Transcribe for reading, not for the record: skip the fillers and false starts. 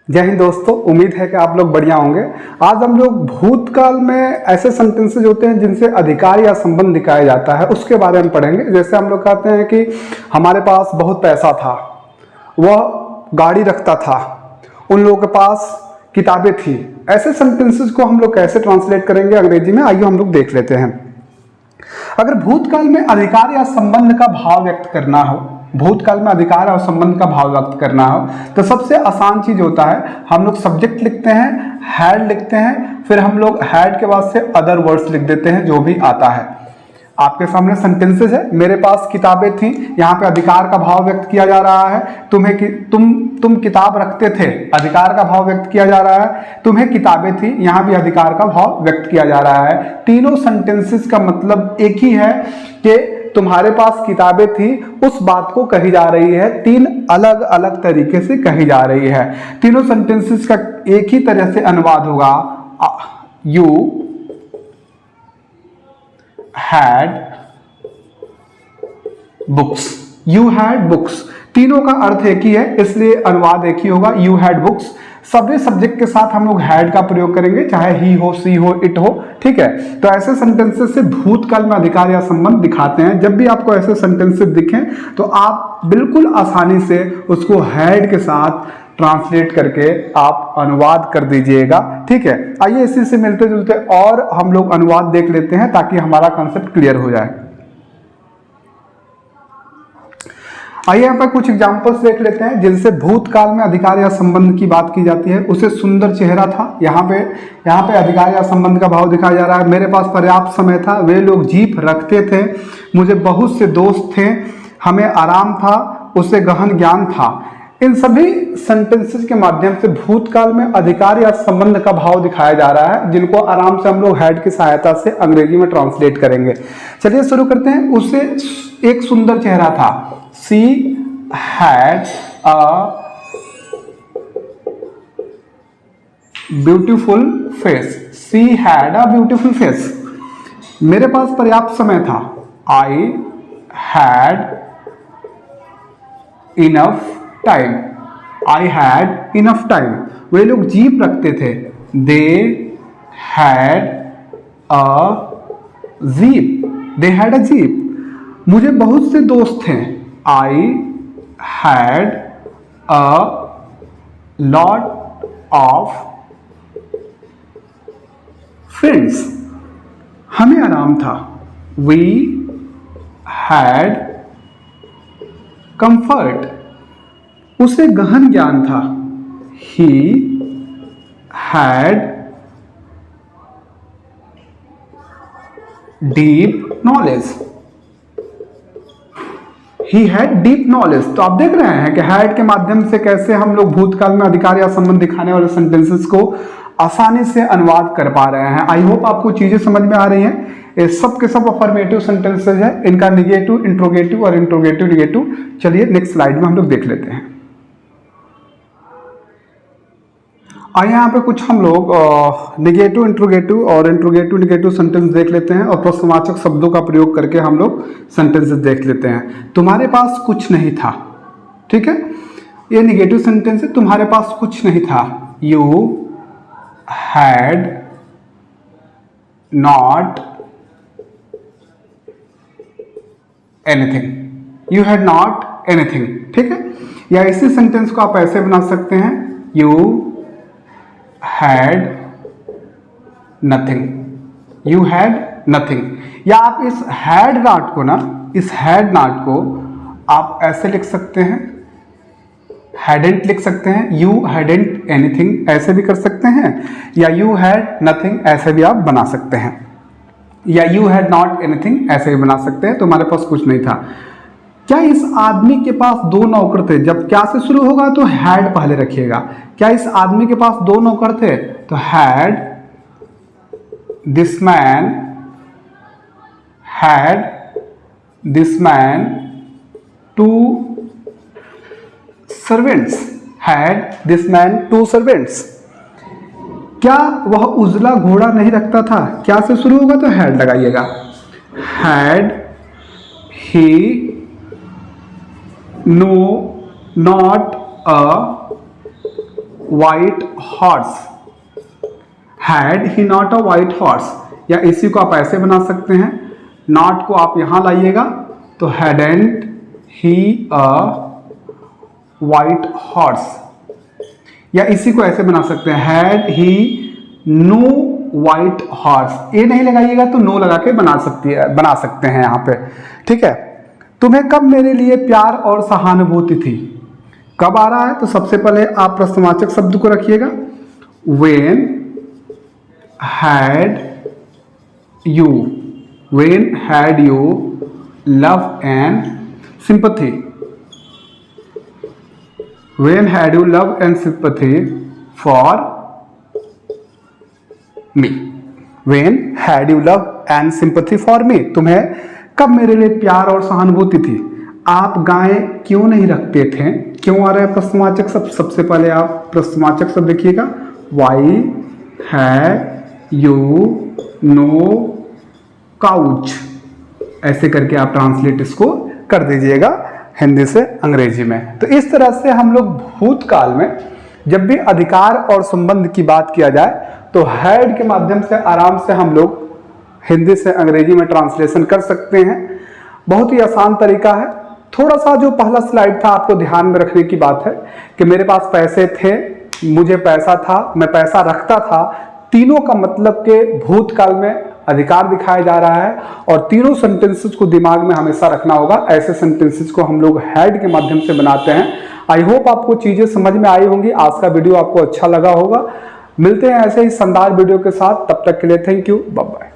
जय हिंद दोस्तों, उम्मीद है कि आप लोग बढ़िया होंगे। आज हम लोग भूतकाल में ऐसे सेंटेंसेज होते हैं जिनसे अधिकार या संबंध दिखाया जाता है उसके बारे में पढ़ेंगे। जैसे हम लोग कहते हैं कि हमारे पास बहुत पैसा था, वह गाड़ी रखता था, उन लोगों के पास किताबें थी। ऐसे सेंटेंसेज को हम लोग कैसे ट्रांसलेट करेंगे अंग्रेजी में, आइए हम लोग देख लेते हैं। अगर भूतकाल में अधिकार या संबंध का भाव व्यक्त करना हो, भूतकाल में अधिकार और संबंध का भाव व्यक्त करना हो तो सबसे आसान चीज होता है, हम लोग सब्जेक्ट लिखते हैं, हैड लिखते हैं, फिर हम लोग हैड के बाद से अदर वर्ड्स लिख देते हैं जो भी आता है। आपके सामने सेंटेंसेस है, मेरे पास किताबें थी, यहाँ पे अधिकार का भाव व्यक्त किया जा रहा है। तुम किताब रखते थे, अधिकार का भाव व्यक्त किया जा रहा है। तुम्हें किताबें थी, यहाँ भी अधिकार का भाव व्यक्त किया जा रहा है। तीनों सेंटेंसेस का मतलब एक ही है कि तुम्हारे पास किताबें थी, उस बात को कही जा रही है, तीन अलग अलग तरीके से कही जा रही है। तीनों सेंटेंसेस का एक ही तरह से अनुवाद होगा, you had books, you had books। तीनों का अर्थ एक ही है, इसलिए अनुवाद एक ही होगा, you had books। सभी सब्जेक्ट के साथ हम लोग had का प्रयोग करेंगे, चाहे he हो, she हो, it हो, ठीक है। तो ऐसे सेंटेंसेस से भूतकाल में अधिकार या संबंध दिखाते हैं। जब भी आपको ऐसे सेंटेंसेस दिखें तो आप बिल्कुल आसानी से उसको had के साथ ट्रांसलेट करके आप अनुवाद कर दीजिएगा, ठीक है। आइए इसी से मिलते जुलते और हम लोग अनुवाद देख लेते हैं ताकि हमारा कॉन्सेप्ट क्लियर हो जाए। आइए यहाँ पर कुछ एग्जांपल्स देख लेते हैं जिनसे भूतकाल में अधिकार या संबंध की बात की जाती है। उसे सुंदर चेहरा था, यहाँ पे अधिकार या संबंध का भाव दिखाया जा रहा है। मेरे पास पर्याप्त समय था, वे लोग जीप रखते थे, मुझे बहुत से दोस्त थे, हमें आराम था, उसे गहन ज्ञान था। इन सभी सेंटेंसेस के माध्यम से भूतकाल में अधिकार या संबंध का भाव दिखाया जा रहा है, जिनको आराम से हम लोग हैड की सहायता से अंग्रेजी में ट्रांसलेट करेंगे। चलिए शुरू करते हैं। उसे एक सुंदर चेहरा था, she had a beautiful face, she had a beautiful face. मेरे पास पर्याप्त समय था, I had enough time, I had enough time. वे लोग जीप रखते थे, they had a jeep, they had a jeep. मुझे बहुत से दोस्त थे, I had a lot of friends. हमें आराम था, वी हैड कंफर्ट। उसे गहन ज्ञान था, he had deep knowledge, he had deep knowledge। तो आप देख रहे हैं कि had के माध्यम से कैसे हम लोग भूतकाल में अधिकार या संबंध दिखाने वाले सेंटेंसेस को आसानी से अनुवाद कर पा रहे हैं। आई होप आपको चीजें समझ में आ रही हैं। ये सब के सब अफर्मेटिव सेंटेंसेस है, इनका निगेटिव, इंट्रोगेटिव और इंट्रोगेटिव निगेटिव। चलिए नेक्स्ट स्लाइड में हम लोग देख लेते हैं। आइए यहाँ पे कुछ हम लोग निगेटिव इंट्रोगेटिव और इंट्रोगेटिव निगेटिव सेंटेंस देख लेते हैं और प्रश्नवाचक शब्दों का प्रयोग करके हम लोग सेंटेंसेस देख लेते हैं। तुम्हारे पास कुछ नहीं था, ठीक है, ये निगेटिव सेंटेंस है। तुम्हारे पास कुछ नहीं था, you had not anything, you had not anything, ठीक है। या इसी सेंटेंस को आप ऐसे बना सकते हैं, you had nothing, you had nothing। या आप इस had not को ना, इस had not को आप ऐसे लिख सकते हैं, hadn't लिख सकते हैं, you hadn't anything ऐसे भी कर सकते हैं, या you had nothing ऐसे भी आप बना सकते हैं, या you had not anything ऐसे भी बना सकते हैं। तो हमारे पास कुछ नहीं था। क्या इस आदमी के पास दो नौकर थे? जब क्या से शुरू होगा तो हैड पहले रखिएगा। क्या इस आदमी के पास दो नौकर थे? तो had this man to servants, had this man to servants. क्या वह उजला घोड़ा नहीं रखता था? क्या से शुरू होगा तो हैड लगाइएगा। Had he know not a white horse, had he not a white horse, या इसी को आप ऐसे बना सकते हैं, नॉट को आप यहां लाइएगा तो hadn't he a white horse, या इसी को ऐसे बना सकते हैं had he no white horse, ये नहीं लगाइएगा तो नो लगा के बना सकते हैं यहां पे, ठीक है। तुम्हें कब मेरे लिए प्यार और सहानुभूति थी, कब आ रहा है तो सबसे पहले आप प्रश्नवाचक शब्द को रखिएगा, when had you, when had you love and sympathy, when had you love and sympathy for me, when had you love and sympathy for me, तुम्हें कब मेरे लिए प्यार और सहानुभूति थी, आप गाय क्यों नहीं रखते थे, क्यों आ रहा है प्रश्नवाचक शब्द, सबसे पहले आप प्रश्नवाचक शब्द देखिएगा, why had you no couch, ऐसे करके आप ट्रांसलेट इसको कर दीजिएगा हिंदी से अंग्रेजी में। तो इस तरह से हम लोग भूतकाल में जब भी अधिकार और संबंध की बात किया जाए तो हैड के माध्यम से आराम से हम लोग हिंदी से अंग्रेजी में ट्रांसलेशन कर सकते हैं। बहुत ही आसान तरीका है। थोड़ा सा जो पहला स्लाइड था आपको ध्यान में रखने की बात है कि मेरे पास पैसे थे, मुझे पैसा था, मैं पैसा रखता था, तीनों का मतलब के भूतकाल में अधिकार दिखाया जा रहा है और तीनों सेंटेंसेस को दिमाग में हमेशा रखना होगा। ऐसे सेंटेंसेस को हम लोग हैड के माध्यम से बनाते हैं। आई होप आपको चीजें समझ में आई होंगी। आज का वीडियो आपको अच्छा लगा होगा। मिलते हैं ऐसे ही शानदार वीडियो के साथ, तब तक के लिए थैंक यू, बाय बाय।